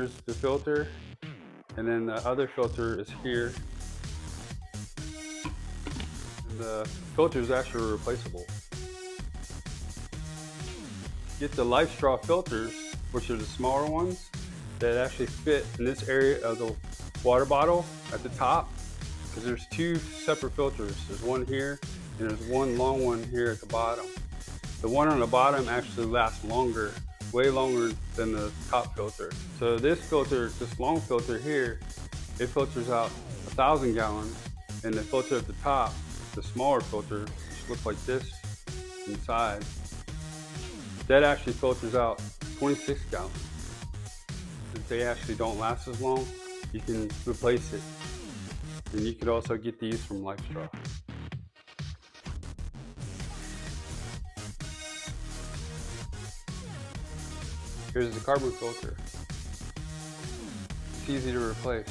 Here's the filter, and then the other filter is here. And the filter is actually replaceable. Get the LifeStraw filters, which are the smaller ones that actually fit in this area of the water bottle at the top, because there's two separate filters. There's one here and there's one long one here at the bottom. The one on the bottom actually lasts longer, way longer than the top filter. So this filter, this long filter here, it filters out 1,000 gallons, and the filter at the top, the smaller filter, which looks like this inside, that actually filters out 26 gallons. If they actually don't last as long, you can replace it. And you could also get these from LifeStraw. Here's the carbon filter. It's easy to replace.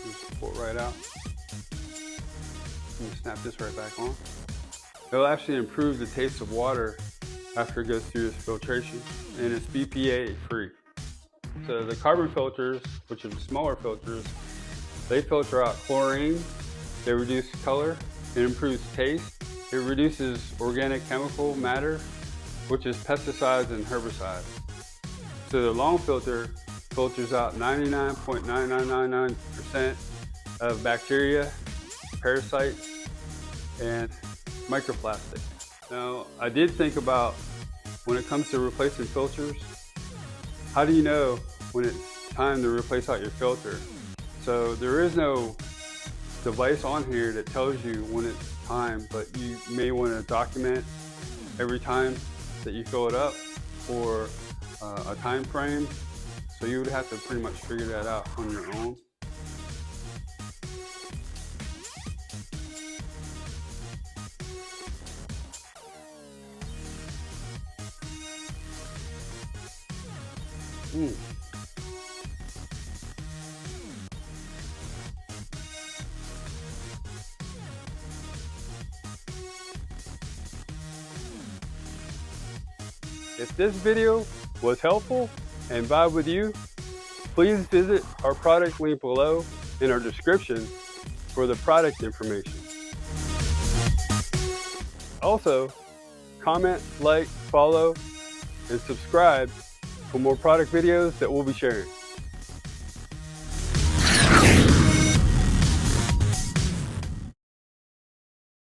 Just pull it right out. And snap this right back on. It'll actually improve the taste of water after it goes through this filtration, and it's BPA free. So the carbon filters, which are the smaller filters, they filter out chlorine, they reduce color, it improves taste, it reduces organic chemical matter, which is pesticides and herbicides. So the long filter filters out 99.9999% of bacteria, parasites, and microplastics. Now, I did think about, when it comes to replacing filters, how do you know when it's time to replace out your filter? So there is no device on here that tells you when it's time, but you may want to document every time that you fill it up, or a time frame. So you would have to pretty much figure that out on your own. If this video was helpful and vibe with you, please visit our product link below in our description for the product information. Also, comment, like, follow, and subscribe for more product videos that we'll be sharing.